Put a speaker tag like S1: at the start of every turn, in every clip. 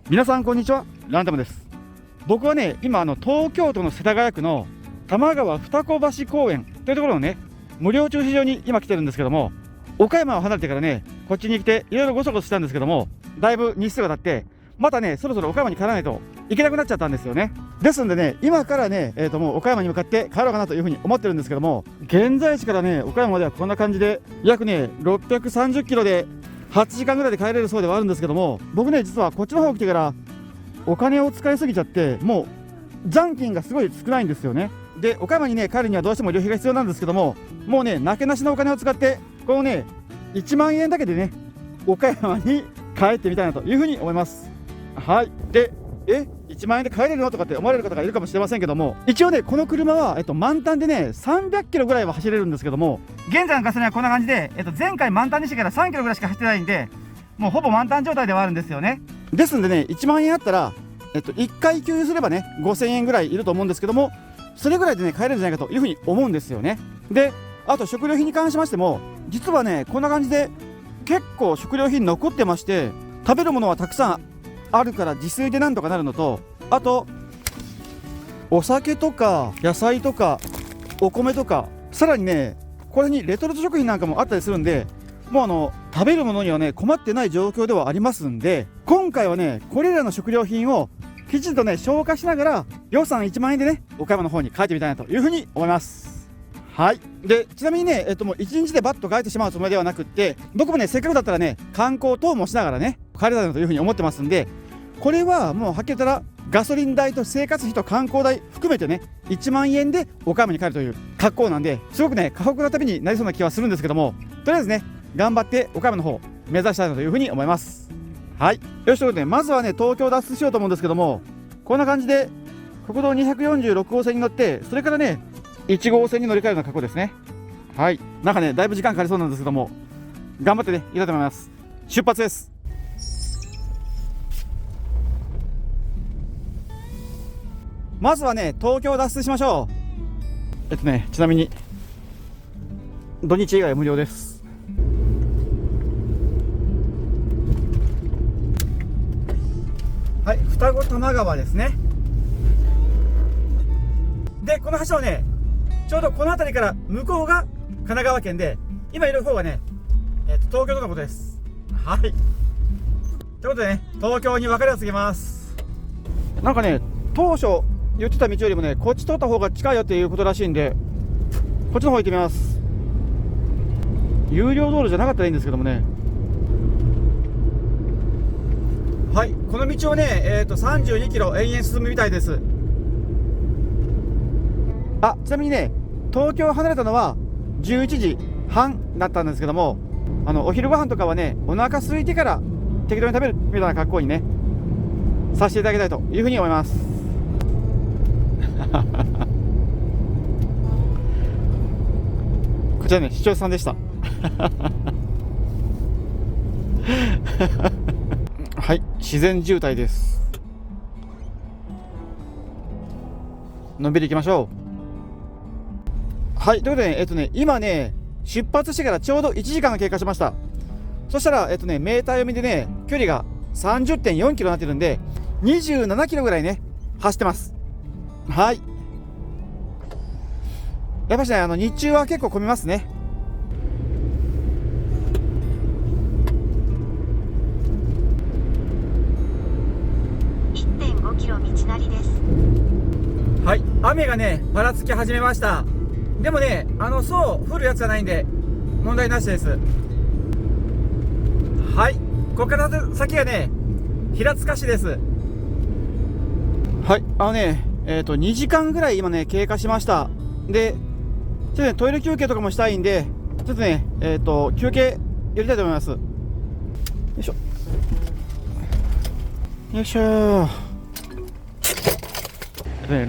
S1: 皆さんこんにちは、ランダムです。僕はね、今東京都の世田谷区の多摩川二子橋公園というところのね、無料駐車場に今来てるんですけども、岡山を離れてからね、こっちに来ていろいろごそごそしたんですけども、だいぶ日数が経って、またね、そろそろ岡山に帰らないといけなくなっちゃったんですよね。ですんでね、今からね、もう岡山に向かって帰ろうかなというふうに思ってるんですけども、現在地からね、岡山まではこんな感じで、約ね、630キロで、8時間ぐらいで帰れるそうではあるんですけども、僕ね、実はこっちの方来てからお金を使いすぎちゃって、もう残金がすごい少ないんですよね。で、岡山にね、帰るにはどうしても旅費が必要なんですけども、もうね、なけなしのお金を使って、このね、1万円だけでね、岡山に帰ってみたいなというふうに思います。はい。で、1万円で帰れるのとかって思われる方がいるかもしれませんけども、一応ね、この車は、満タンでね、300キロぐらいは走れるんですけども、現在のガソリンはこんな感じで、前回満タンにしてから3キロぐらいしか走ってないんで、もうほぼ満タン状態ではあるんですよね。ですんでね、1万円あったら、1回給油すればね、5000円ぐらいいると思うんですけども、それぐらいでね、帰れるんじゃないかというふうに思うんですよね。で、あと食料品に関しましても、実はね、こんな感じで、結構食料品残ってまして、食べるものはたくさんあるから自炊でなんとかなるのと、あとお酒とか野菜とかお米とか、さらにね、これにレトルト食品なんかもあったりするんで、もう食べるものにはね、困ってない状況ではありますんで、今回はね、これらの食料品をきちんとね、消化しながら予算1万円でね、岡山の方に帰ってみたいなというふうに思います。はい。で、ちなみにね、もう1日でバッと帰ってしまうつもりではなくって、僕もね、せっかくだったらね、観光等もしながらね、帰れたいなというふうに思ってますんで、これはもうはっきり言ったら、ガソリン代と生活費と観光代含めてね、1万円で岡山に帰るという格好なんで、すごくね、過酷な旅になりそうな気はするんですけども、とりあえずね、頑張って岡山の方目指したいなというふうに思います。はい。よし、ということで、まずはね、東京脱出しようと思うんですけども、こんな感じで国道246号線に乗って、それからね、1号線に乗り換えるような格好ですね。はい。なんかね、だいぶ時間かかりそうなんですけども、頑張ってね、いきたいと思います。出発です。まずはね、東京を脱出しましょう。ちなみに土日以外は無料です。はい、双子玉川ですね。で、この橋をね、ちょうどこの辺りから向こうが神奈川県で、今いる方がね、東京とのことです。はい。ということでね、東京に別れを告げます。なんかね、当初言ってた道よりもね、こっち通った方が近いよっていうことらしいんで、こっちの方行ってみます。有料道路じゃなかったらいいんですけどもね。はい、この道をね、32キロ延々進むみたいです。あ、ちなみにね、東京を離れたのは11時半だったんですけども、お昼ご飯とかはね、お腹空いてから適当に食べるみたいな格好にね、させていただきたいというふうに思います。こちらね、視聴者さんでした。はい、自然渋滞です。のんびり行きましょう。はい、ということで今ね、出発してからちょうど1時間が経過しました。そしたらメーター読みでね、距離が 30.4 キロになってるんで、27キロぐらいね、走ってます。はい。やっぱしね、日中は結構混みますね。
S2: 1.5 キロ道なりです。
S1: はい、雨がね、ぱらつき始めました。でもね、そう降るやつじゃないんで、問題なしです。はい、ここから先がね、平塚市です。はい、2時間ぐらい今ね、経過しました。で、ちょっとね、トイレ休憩とかもしたいんで、ちょっとね、休憩やりたいと思います。よいしょ。よいしょ。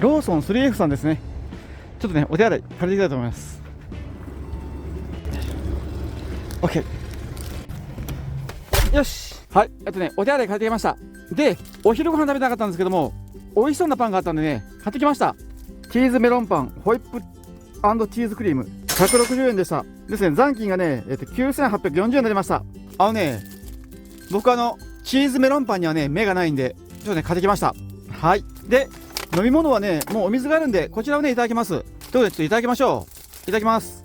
S1: ローソン 3F さんですね。ちょっとね、お手洗い借りていきたいと思います。OK。よし。はい。お手洗い借りてきました。で、お昼ご飯食べたかったんですけども、美味しそうなパンがあったんでね、買ってきました。チーズメロンパン、ホイップ&チーズクリーム。160円でした。ですね、残金がね、9840円になりました。僕チーズメロンパンにはね、目がないんで、ちょっとね買ってきました。はい。で飲み物はねもうお水があるんでこちらをねいただきます。ということでちょっといただきましょう。いただきます。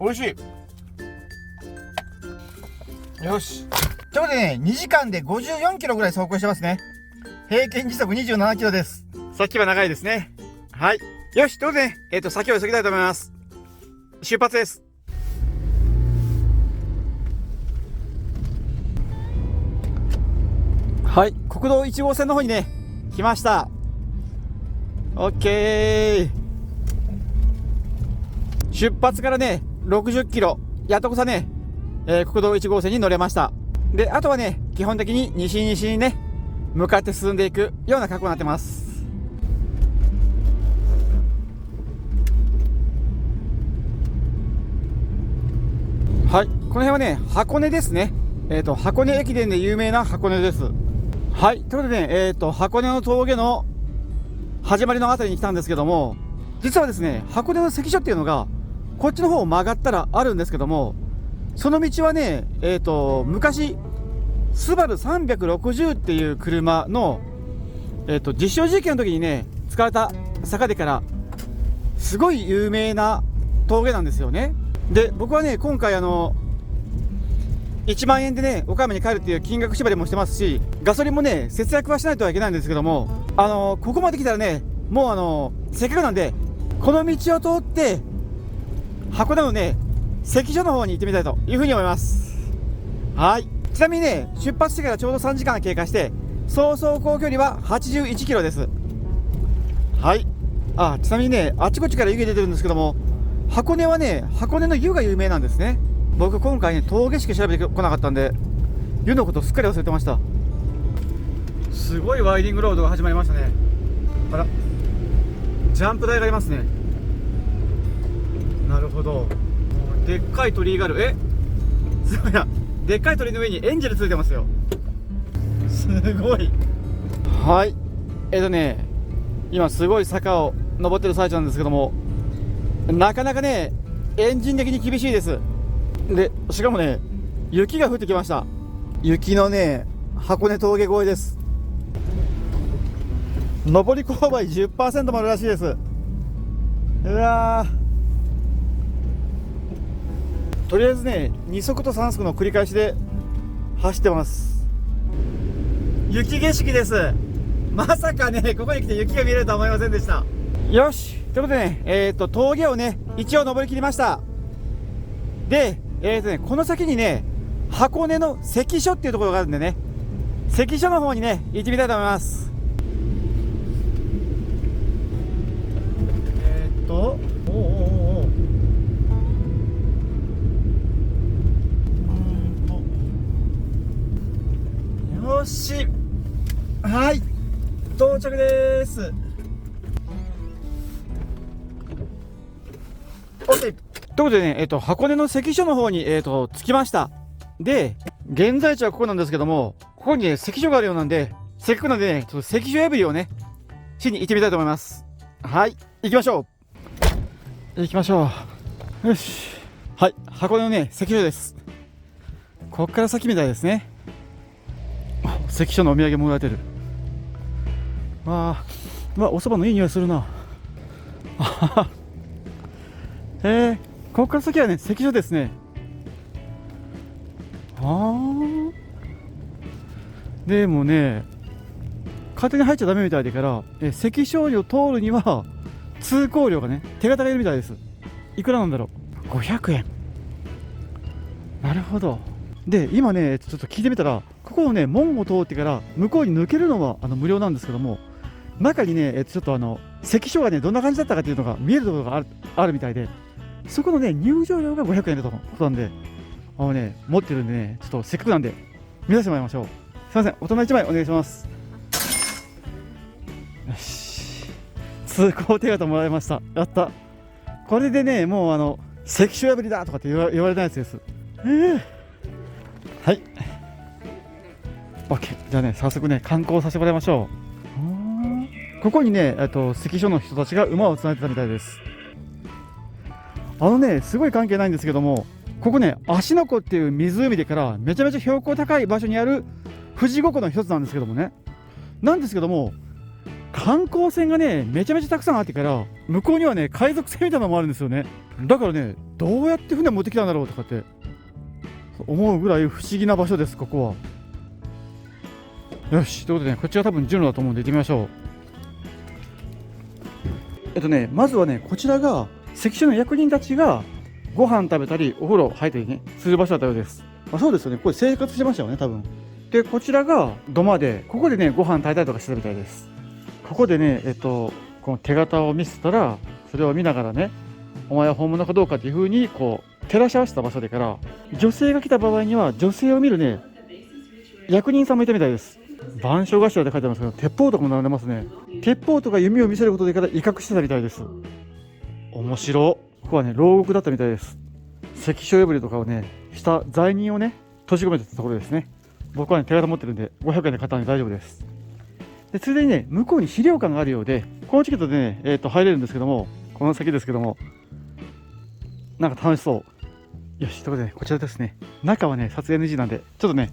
S1: 美味しい。よし。ということでね2時間で54キロぐらい走行してますね。平均時速27キロです。さっきは長いですね。はい。よし。ということでね先を急ぎたいと思います。出発です。はい、国道1号線の方にね来ました。オッケー。出発からね60キロやっとこさね、国道1号線に乗れました。であとはね基本的に西にね向かって進んでいくような格好になってます。はい、この辺はね箱根ですね。箱根駅伝で有名な箱根です。はい、ということでね、箱根の峠の始まりのあたりに来たんですけども、実はですね、箱根の関所っていうのが、こっちの方を曲がったらあるんですけども、その道はね、昔、スバル360っていう車の、実証実験の時にね、使われた坂でから、すごい有名な峠なんですよね。で、僕はね、今回1万円でね岡山に帰るっていう金額縛りもしてますし、ガソリンもね節約はしないとはいけないんですけども、ここまで来たらねもうせっかくなんでこの道を通って箱根のね関所の方に行ってみたいというふうに思います。はい。ちなみにね出発してからちょうど3時間経過して総走行距離は81キロです。はい。ちなみにねあちこちから湯気出てるんですけども、箱根はね箱根の湯が有名なんですね。僕今回ね峠しか調べてこなかったんで湯のことすっかり忘れてました。すごいワイディングロードが始まりましたね。あらジャンプ台がありますね。なるほど。でっかい鳥居がある。すごいな。でっかい鳥の上にエンジェルついてますよ。すごい。はい。今すごい坂を登ってる最中なんですけども、なかなかねエンジン的に厳しいです。でしかもね雪が降ってきました。雪のね箱根峠越えです。上り勾配 10% もあるらしいです。うわー、とりあえずね2速と3速の繰り返しで走ってます。雪景色です。まさかねここに来て雪が見れるとは思いませんでした。よし。ということでね峠をね一応登り切りました。でこの先にね箱根の関所っていうところがあるんでね、関所の方にね行ってみたいと思います。よし、はい到着です。 OK。 ということでね、箱根の関所の方に、着きました。で、現在地はここなんですけども、ここにね、関所があるようなんで、せっかくなんでね、ちょっと関所破りをね、しに行ってみたいと思います。はい、行きましょう。行きましょう。よし。はい、箱根のね、関所です。こっから先みたいですね。関所のお土産もらえてる。わあ、お蕎麦のいい匂いするな。ここから先はね関所ですね。でもね勝手に入っちゃダメみたいだから、関所を通るには通行料がね手形がいるみたいです。いくらなんだろう。500円。なるほど。で今ねちょっと聞いてみたら、ここのね門を通ってから向こうに抜けるのは無料なんですけども、中にねちょっと関所がねどんな感じだったかっていうのが見えるところがあるみたいで、そこのね入場料が500円だとことなんで、持ってるんでね、ちょっとせっかくなんで見させてもらいましょう。すいません、大人1枚お願いします。よし、通行手形もらいました。やった。これでねもう関所破りだとかって言われないやつです。はい OK。 じゃあね早速ね観光させてもらいましょう。ここにね関所の人たちが馬をつないでたみたいです。すごい関係ないんですけども、ここね、芦ノ湖っていう湖でからめちゃめちゃ標高高い場所にある富士五湖の一つなんですけどもね。なんですけども、観光船がね、めちゃめちゃたくさんあってから、向こうにはね、海賊船みたいなのもあるんですよね。だからね、どうやって船持ってきたんだろうとかって思うぐらい不思議な場所です、ここは。よし、ということでね、こっちは多分順路だと思うんで行ってみましょう。まずはね、こちらが関所の役人たちがご飯食べたり、お風呂入ったりね、する場所だったようです。そうですよね、これ生活してましたよね、多分。で、こちらが土間で、ここでね、ご飯炊いたりとかしてたみたいです。ここでね、この手形を見せたら、それを見ながらね、お前は本物かどうかっていう風に、こう、照らし合わせた場所でから、女性が来た場合には、女性を見るね、役人さんもいたみたいです。番所頭って書いてありますけど、鉄砲とかも並んでますね。鉄砲とか弓を見せることでから威嚇してたみたいです。面白。ここはね、牢獄だったみたいです。関所破りとかをね、した罪人をね、閉じ込めてたところですね。僕はね、手形持ってるんで、500円で買ったんで大丈夫です。で、ついでにね、向こうに資料館があるようで、このチケットでね、入れるんですけども、この先ですけども、なんか楽しそう。よし、ということでね、こちらですね。中はね、撮影 NG なんで、ちょっとね、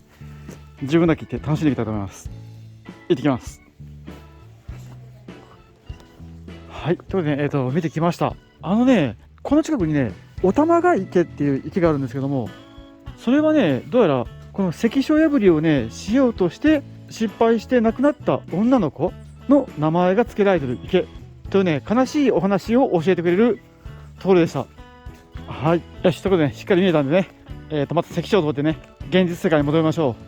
S1: 自分だけ行って楽しんでいきたいと思います。行ってきます。はい、ということでね、見てきました。この近くにね、お玉が池っていう池があるんですけども、それはね、どうやらこの関所破りをね、しようとして失敗して亡くなった女の子の名前が付けられている池というね、悲しいお話を教えてくれるところでした。はい、よし、ということでね、しっかり見えたんでね、また関所を通ってね、現実世界に戻りましょう。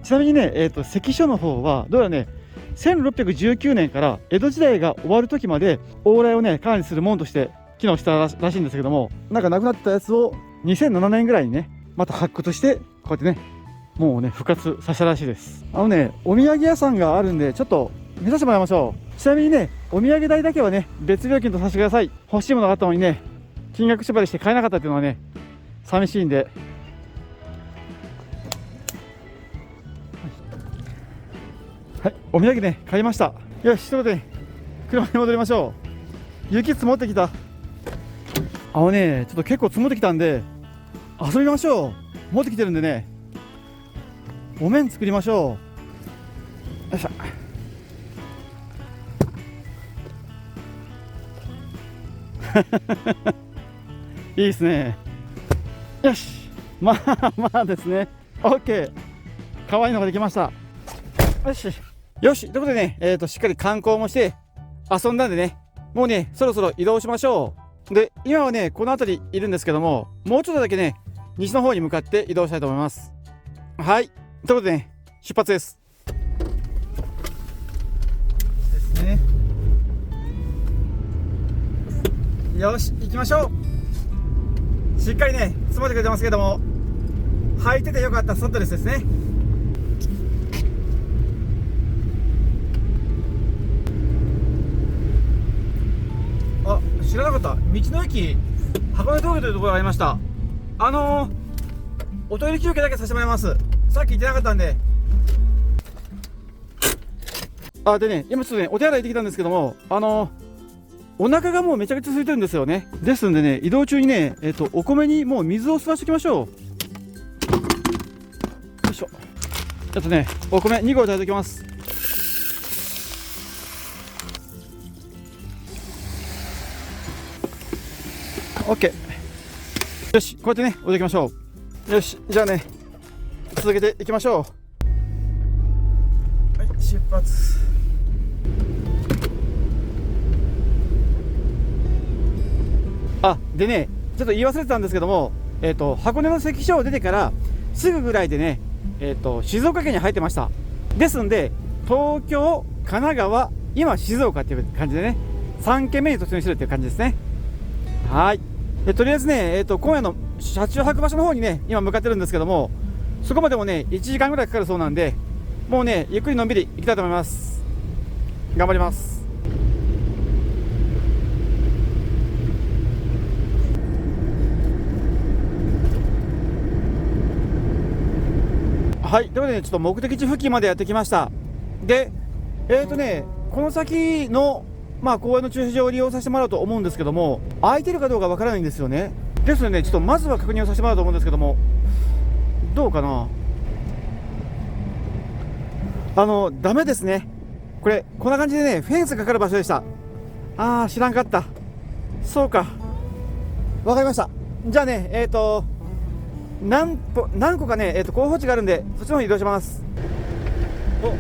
S1: ちなみにね、関所の方はどうやらね、1619年から江戸時代が終わる時まで往来をね、管理する門として機能したらしいんですけども、なんかなくなったやつを2007年ぐらいにね、また発掘して、こうやってね、もうね、復活させたらしいです。お土産屋さんがあるんで、ちょっと見させてもらいましょう。ちなみにね、お土産代だけはね、別料金とさせてください。欲しいものがあったのにね、金額縛りして買えなかったっていうのはね、寂しいんで。はい、お土産ね、買いました。よし、ということで、車に戻りましょう。雪積もってきた。ちょっと結構積もってきたんで、遊びましょう。持ってきてるんでね、お面作りましょう。よいしょ。いいですね。よし、まあですね。 OK、 可愛いのができました。よしよし、ということでね、しっかり観光もして遊んだんでね、もうね、そろそろ移動しましょう。で、今はね、この辺りいるんですけども、もうちょっとだけね、西の方に向かって移動したいと思います。はい、ということでね、出発です。ですね。よし、行きましょう。しっかりね、積もってくれてますけども、履いててよかったスタッドレスですね。知らなかった。道の駅箱根峠というところがありました。おトイレ休憩だけさせてもらいます。さっき言ってなかったんで。でね、今ちょっとね、お手洗い行ってきたんですけども、お腹がもうめちゃくちゃ空いてるんですよね。ですんでね、移動中にね、お米にもう水を吸わしておきましょう。よいしょ。お米2合いただきます。オッケー。よし、こうやってね、置いていきましょう。よし、じゃあね、続けていきましょう。はい、出発。でね、ちょっと言い忘れてたんですけども、箱根の関所を出てからすぐぐらいでね、静岡県に入ってました。ですんで、東京、神奈川、今静岡っていう感じでね、3県目に突入してるっていう感じですね。はい。とりあえずね、今夜の車中泊場所の方にね、今向かってるんですけども、そこまでもね、1時間ぐらいかかるそうなんで、もうね、ゆっくりのんびり行きたいと思います。頑張ります。はい、ということでね、ちょっと目的地付近までやってきました。で、この先の公園の駐車場を利用させてもらおうと思うんですけども、空いてるかどうかわからないんですよね。ですのでね、ちょっとまずは確認をさせてもらうと思うんですけども、どうかな。ダメですね。これこんな感じでね、フェンスかかる場所でした。あー、知らんかった。そうか、わかりました。じゃあね、何個かね、候補地があるんで、そっちの方に移動します。お、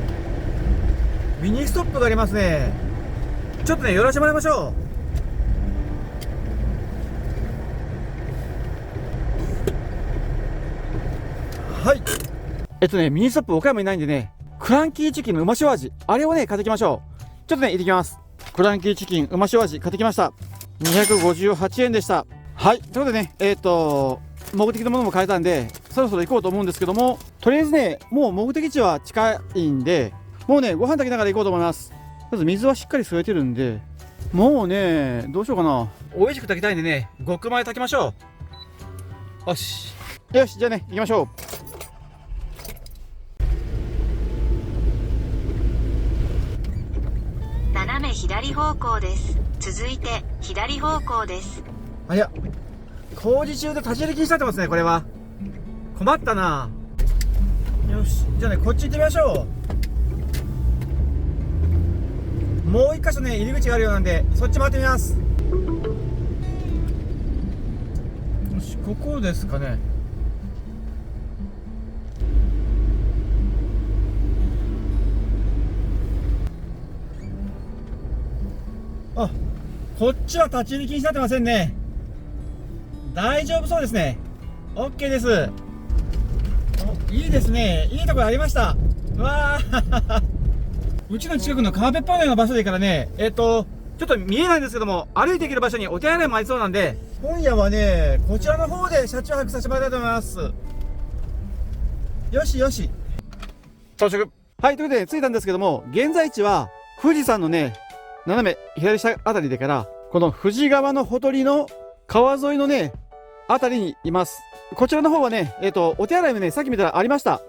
S1: ミニストップがありますね。ちょっとね、寄らせてもらいましょう。はい。ミニストップ岡山にないんでね、クランキーチキンのうま塩味、あれをね、買ってきましょう。ちょっとね、行ってきます。クランキーチキンうま塩味買ってきました。258円でした。はい。ということでね、目的のものも変えたんで、そろそろ行こうと思うんですけども、とりあえずね、もう目的地は近いんで、もうね、ご飯炊きながら行こうと思います。まず水はしっかり吸えてるんで、もうね、どうしようかな。美味しく炊きたいんでね、極前炊きましょう。よし。よし、じゃあね、行きましょう。
S2: 斜め左方向です。続いて左方向です。
S1: あ、いや、工事中で立ち入り禁止になってますね、これは。困ったな。よし、じゃあね、こっち行ってみましょう。もう一箇所ね、入り口があるようなんで、そっち回ってみます。よし、ここですかね。あ、こっちは立ち入り禁止になってませんね。大丈夫そうですね。 OK です。お、いいですね。いいところありました。わーうちの近くの川辺っぽいような場所でからね、ちょっと見えないんですけども、歩いていける場所にお手洗いもありそうなんで、今夜はね、こちらの方で車中泊させてもらいたいと思います。よしよし。到着。はい、ということで着いたんですけども、現在地は富士山のね、斜め左下あたりでから、この富士川のほとりの川沿いのね、あたりにいます。こちらの方はね、お手洗いもね、さっき見たらありました。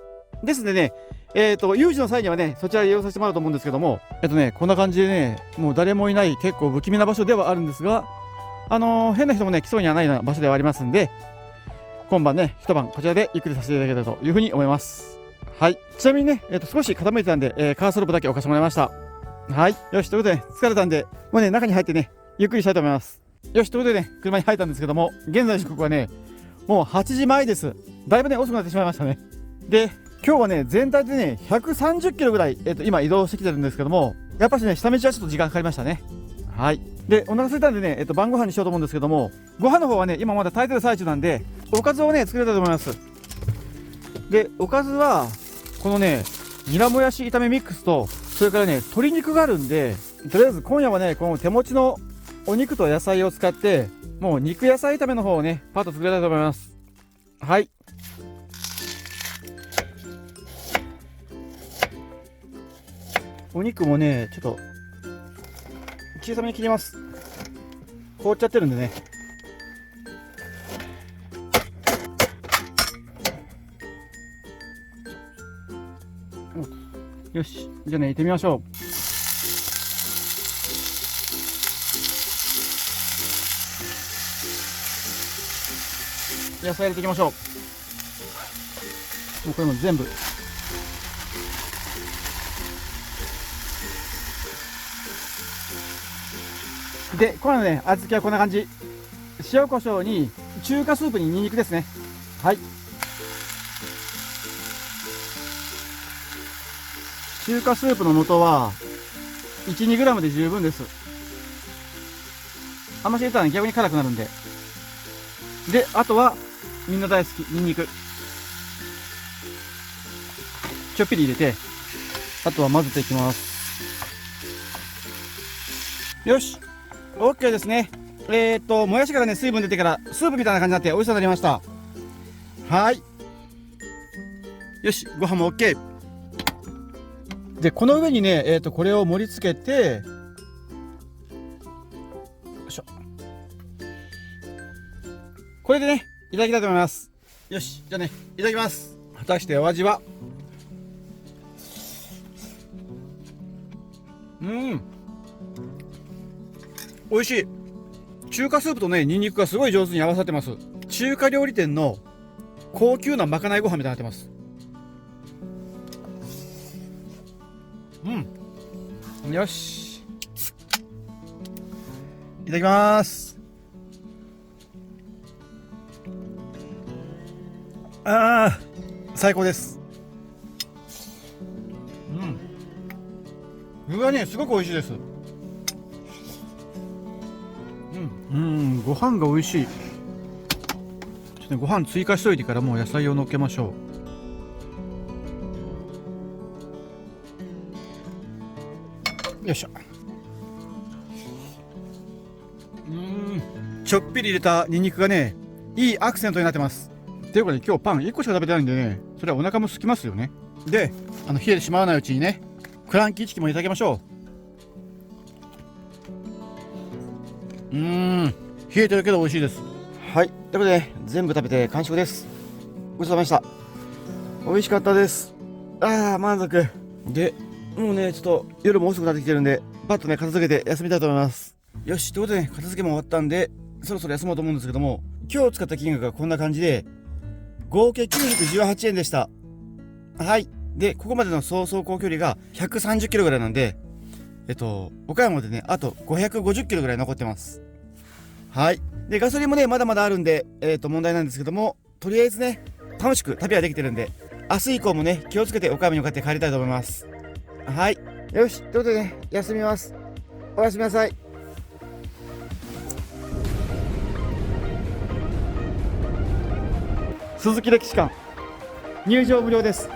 S1: ですんでね、有事の際にはね、そちら利用させてもらうと思うんですけども、こんな感じでね、もう誰もいない結構不気味な場所ではあるんですが、変な人もね、来そうにはないような場所ではありますんで、今晩ね、一晩こちらでゆっくりさせていただけたらというふうに思います。はい。ちなみにね、少し傾いてたんで、カーソルブだけ置かせてもらいました。はい。よし、ということで、疲れたんで、もうね、中に入ってね、ゆっくりしたいと思います。よし、ということでね、車に入ったんですけども、現在時刻はね、もう8時前です。だいぶね、遅くなってしまいましたね。で、今日はね、全体でね、130キロぐらい、今移動してきてるんですけども、やっぱしね、下道はちょっと時間かかりましたね。はい。で、お腹空いたんでね、晩ご飯にしようと思うんですけども、ご飯の方はね、今まだ炊いてる最中なんで、おかずをね、作りたいと思います。で、おかずは、このね、ニラもやし炒めミックスと、それからね、鶏肉があるんで、とりあえず今夜はね、この手持ちのお肉と野菜を使って、もう肉野菜炒めの方をね、パッと作りたいと思います。はい。お肉もね、ちょっと小さめに切ります。凍っちゃってるんでね。よし、じゃあね、行ってみましょう。野菜入れていきましょう。もうこれも全部。で、これのね、味付けはこんな感じ。塩コショウに中華スープにニンニクですね。はい。中華スープの素は 1、2g で十分です。あんまし入れたら逆に辛くなるんで。で、あとはみんな大好きニンニク。ちょっぴり入れて、あとは混ぜていきます。よし。OK ですね。もやしからね、水分出てから、スープみたいな感じになって美味しそうになりました。はい。よし、ご飯も OK。で、この上にね、これを盛り付けて、よいしょ。これでね、いただきたいと思います。よし、じゃあね、いただきます。果たしてお味は。美味しい。中華スープとね、ニンニクがすごい上手に合わさってます。中華料理店の高級なまかないご飯みたいになってます。よし。いただきます。最高です。具がね、すごく美味しいです。ご飯が美味しい。ちょっとね、ご飯追加しといてからもう野菜をのっけましょう。よいしょ。ちょっぴり入れたニンニクがね、いいアクセントになってます。っていうかね、今日パン1個しか食べてないんでね、それはお腹も空きますよね。で、冷えてしまわないうちにね、クランキーチキンもいただきましょう。冷えてるけど美味しいです。はい、ということで、全部食べて完食です。ごちそうさまでした。美味しかったです。満足。で、もうね、ちょっと夜も遅くなってきてるんで、パッとね、片付けて休みたいと思います。よし、ということでね、片付けも終わったんで、そろそろ休もうと思うんですけども、今日使った金額がこんな感じで、合計918円でした。はい。で、ここまでの総走行距離が130キロぐらいなんで、岡山でね、あと550キロぐらい残ってます。はい。で、ガソリンもね、まだまだあるんで、問題なんですけども、とりあえずね、楽しく旅はできてるんで、明日以降もね、気をつけて岡山に向かって帰りたいと思います。はい。よし。ということでね、休みます。おやすみなさい。鈴木歴史館、入場無料です。